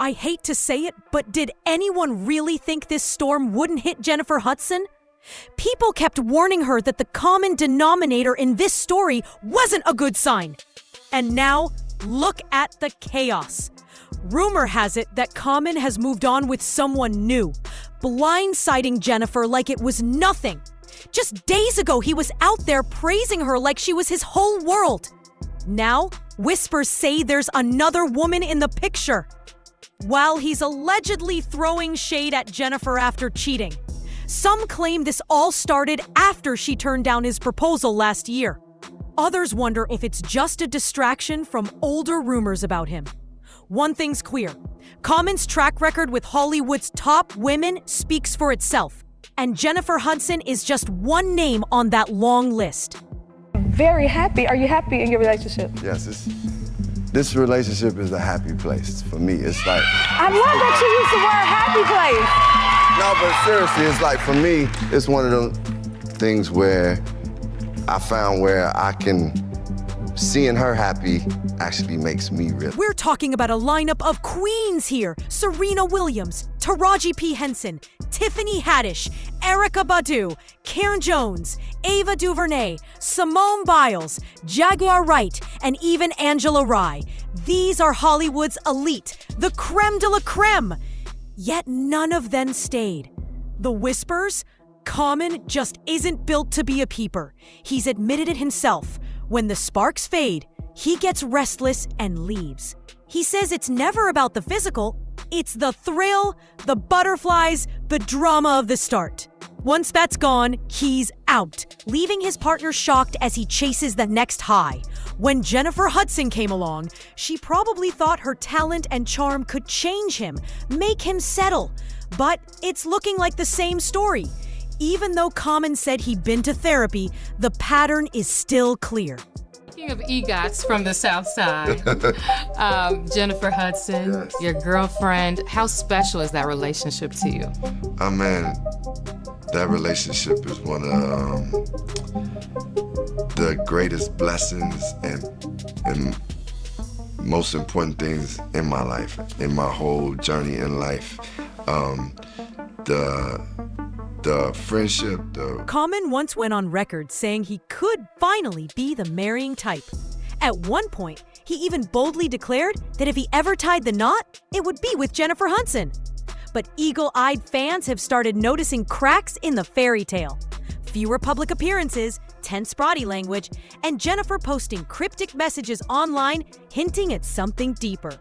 I hate to say it, but did anyone really think this storm wouldn't hit Jennifer Hudson? People kept warning her that the common denominator in this story wasn't a good sign. And now, look at the chaos. Rumor has it that Common has moved on with someone new, blindsiding Jennifer like it was nothing. Just days ago, he was out there praising her like she was his whole world. Now, whispers say there's another woman in the picture. While he's allegedly throwing shade at Jennifer after cheating, some claim this all started after she turned down his proposal last year. Others wonder if it's just a distraction from older rumors about him. One thing's clear. Common's track record with Hollywood's top women speaks for itself, and Jennifer Hudson is just one name on that long list. Very happy. Are you happy in your relationship? Yes, this relationship is a happy place for me. It's like... I love that you use the word happy place. No, but seriously, it's like, for me, it's one of those things where I found where I can... Seeing her happy actually makes me real. We're talking about a lineup of queens here. Serena Williams, Taraji P. Henson, Tiffany Haddish, Erykah Badu, Karen Jones, Ava DuVernay, Simone Biles, Jaguar Wright, and even Angela Rye. These are Hollywood's elite, the creme de la creme. Yet none of them stayed. The whispers? Common just isn't built to be a peeper. He's admitted it himself. When the sparks fade, he gets restless and leaves. He says it's never about the physical, it's the thrill, the butterflies, the drama of the start. Once that's gone, he's out, leaving his partner shocked as he chases the next high. When Jennifer Hudson came along, she probably thought her talent and charm could change him, make him settle. But it's looking like the same story. Even though Common said he'd been to therapy, the pattern is still clear. Speaking of EGOTs from the South Side, Jennifer Hudson, yes. Your girlfriend, how special is that relationship to you? Oh man, that relationship is one of the greatest blessings and most important things in my life, in my whole journey in life. The friendship, Common once went on record saying he could finally be the marrying type. At one point, he even boldly declared that if he ever tied the knot, it would be with Jennifer Hudson. But eagle-eyed fans have started noticing cracks in the fairy tale. Fewer public appearances, tense body language, and Jennifer posting cryptic messages online hinting at something deeper.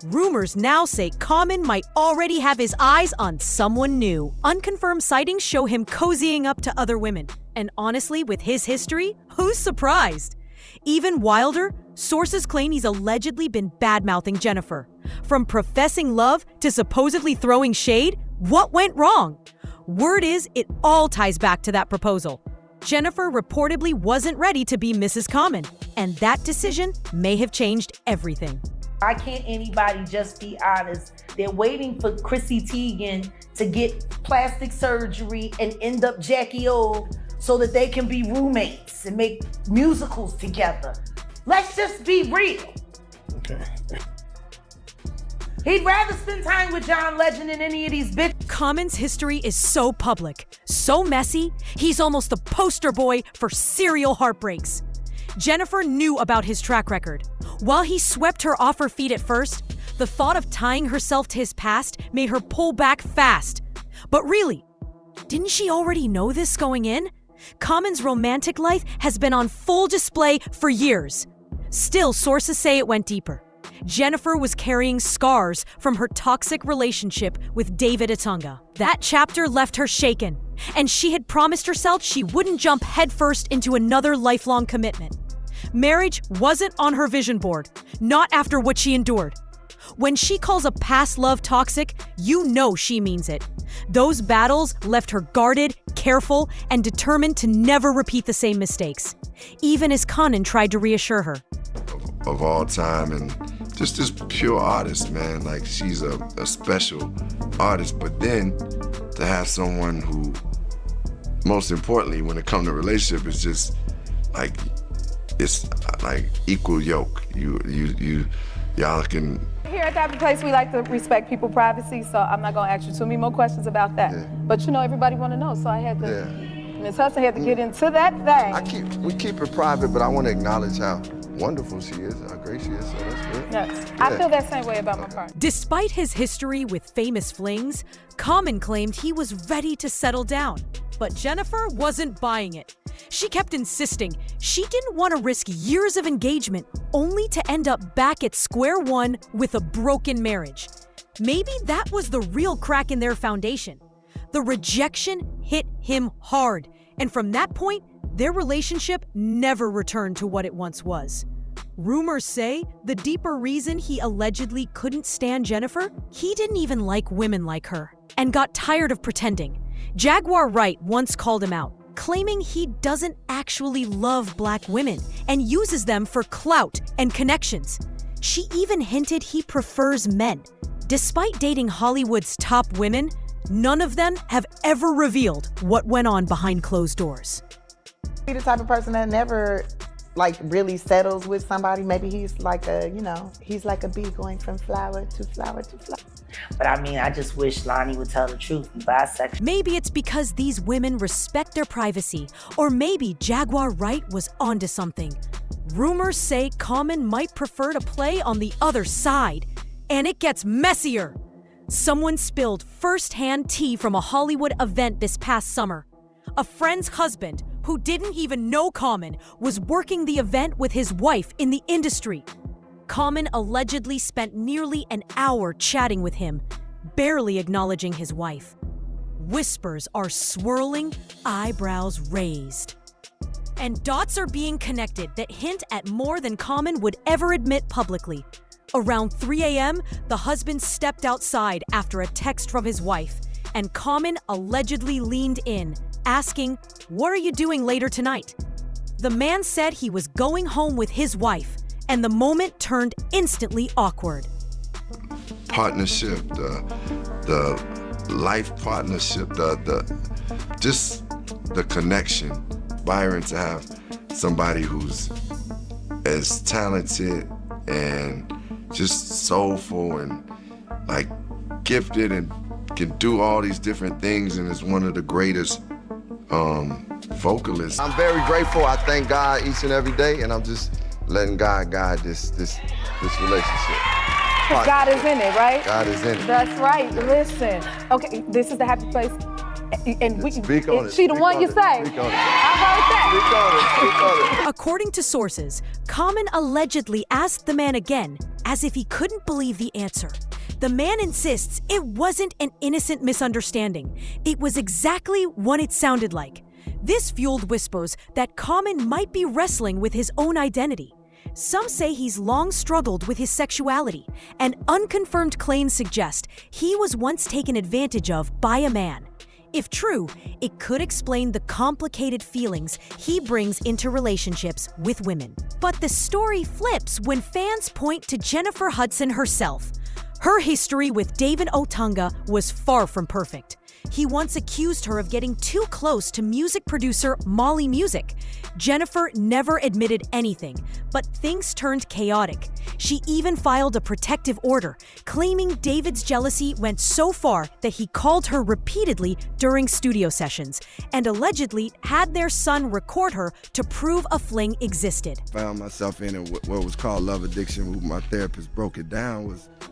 Rumors now say Common might already have his eyes on someone new. Unconfirmed sightings show him cozying up to other women. And honestly, with his history, who's surprised? Even wilder, sources claim he's allegedly been bad-mouthing Jennifer. From professing love to supposedly throwing shade, what went wrong? Word is it all ties back to that proposal. Jennifer reportedly wasn't ready to be Mrs. Common, and that decision may have changed everything. Why can't anybody just be honest? They're waiting for Chrissy Teigen to get plastic surgery and end up Jackie O so that they can be roommates and make musicals together. Let's just be real. Okay. He'd rather spend time with John Legend than any of these bitches. Common's history is so public, so messy, he's almost the poster boy for serial heartbreaks. Jennifer knew about his track record. While he swept her off her feet at first, the thought of tying herself to his past made her pull back fast. But really, didn't she already know this going in? Common's romantic life has been on full display for years. Still, sources say it went deeper. Jennifer was carrying scars from her toxic relationship with David Atunga. That chapter left her shaken, and she had promised herself she wouldn't jump headfirst into another lifelong commitment. Marriage wasn't on her vision board, not after what she endured. When she calls a past love toxic, you know she means it. Those battles left her guarded, careful, and determined to never repeat the same mistakes, even as Conan tried to reassure her. of all time, and just this pure artist, man. Like, she's a special artist, but then to have someone who, most importantly, when it comes to relationship, is just like, it's like equal yoke. Y'all can here at the Happy Place, we like to respect people's privacy, so I'm not gonna ask you too many more questions about that. Yeah. But you know, everybody wanna know, so I had to, Yeah. Ms. Hudson had to get into that thing. We keep it private, but I want to acknowledge how wonderful she is, how great she is, so that's good. Yes. I feel that same way about my partner. Despite his history with famous flings, Common claimed he was ready to settle down. But Jennifer wasn't buying it. She kept insisting she didn't want to risk years of engagement only to end up back at square one with a broken marriage. Maybe that was the real crack in their foundation. The rejection hit him hard, and from that point, their relationship never returned to what it once was. Rumors say the deeper reason he allegedly couldn't stand Jennifer, he didn't even like women like her and got tired of pretending. Jaguar Wright once called him out, claiming he doesn't actually love black women and uses them for clout and connections. She even hinted he prefers men. Despite dating Hollywood's top women, none of them have ever revealed what went on behind closed doors. Be the type of person that never really settles with somebody. Maybe he's like he's like a bee going from flower to flower to flower. But I mean, I just wish Lonnie would tell the truth. Be bisexual. Maybe it's because these women respect their privacy, or maybe Jaguar Wright was onto something. Rumors say Common might prefer to play on the other side, and it gets messier. Someone spilled first-hand tea from a Hollywood event this past summer. A friend's husband, who didn't even know Common, was working the event with his wife in the industry. Common allegedly spent nearly an hour chatting with him, barely acknowledging his wife. Whispers are swirling, eyebrows raised. And dots are being connected that hint at more than Common would ever admit publicly. Around 3 a.m., the husband stepped outside after a text from his wife, and Common allegedly leaned in, asking, "What are you doing later tonight?" The man said he was going home with his wife, and the moment turned instantly awkward. Partnership, the life partnership, just the connection. Byron, to have somebody who's as talented and just soulful and gifted and can do all these different things and is one of the greatest vocalists. I'm very grateful. I thank God each and every day, and I'm just letting God guide this relationship. God is in it, right? God is in it. That's right. Listen. Okay, this is the Happy Place. And we Speak on it. She the one you say. Speak on it. I heard that. Speak on it. According to sources, Common allegedly asked the man again, as if he couldn't believe the answer. The man insists it wasn't an innocent misunderstanding. It was exactly what it sounded like. This fueled whispers that Common might be wrestling with his own identity. Some say he's long struggled with his sexuality, and unconfirmed claims suggest he was once taken advantage of by a man. If true, it could explain the complicated feelings he brings into relationships with women. But the story flips when fans point to Jennifer Hudson herself. Her history with David Otunga was far from perfect. He once accused her of getting too close to music producer Molly Music. Jennifer never admitted anything, but things turned chaotic. She even filed a protective order, claiming David's jealousy went so far that he called her repeatedly during studio sessions and allegedly had their son record her to prove a fling existed. Found myself in what was called love addiction. My therapist broke it down,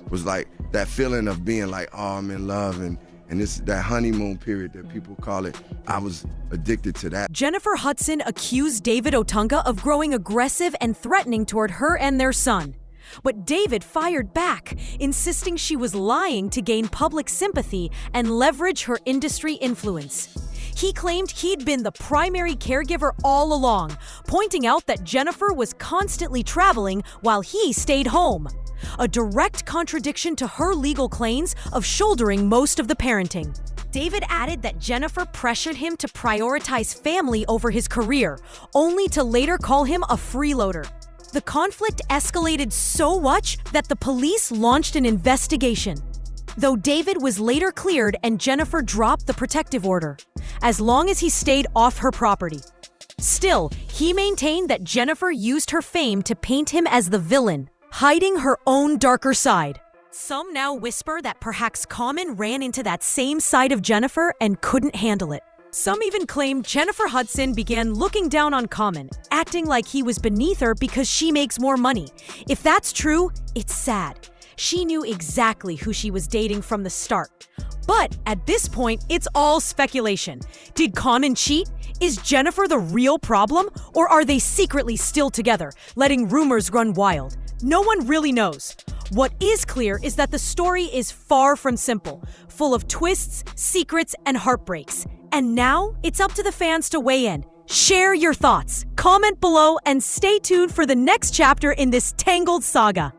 was like that feeling of being like, oh, I'm in love, and it's that honeymoon period that people call it. I was addicted to that. Jennifer Hudson accused David Otunga of growing aggressive and threatening toward her and their son. But David fired back, insisting she was lying to gain public sympathy and leverage her industry influence. He claimed he'd been the primary caregiver all along, pointing out that Jennifer was constantly traveling while he stayed home. A direct contradiction to her legal claims of shouldering most of the parenting. David added that Jennifer pressured him to prioritize family over his career, only to later call him a freeloader. The conflict escalated so much that the police launched an investigation, though David was later cleared and Jennifer dropped the protective order, as long as he stayed off her property. Still, he maintained that Jennifer used her fame to paint him as the villain, hiding her own darker side. Some now whisper that perhaps Common ran into that same side of Jennifer and couldn't handle it. Some even claim Jennifer Hudson began looking down on Common, acting like he was beneath her because she makes more money. If that's true, it's sad. She knew exactly who she was dating from the start. But at this point, it's all speculation. Did Common cheat? Is Jennifer the real problem? Or are they secretly still together, letting rumors run wild? No one really knows. What is clear is that the story is far from simple, full of twists, secrets, and heartbreaks. And now, it's up to the fans to weigh in. Share your thoughts, comment below, and stay tuned for the next chapter in this tangled saga.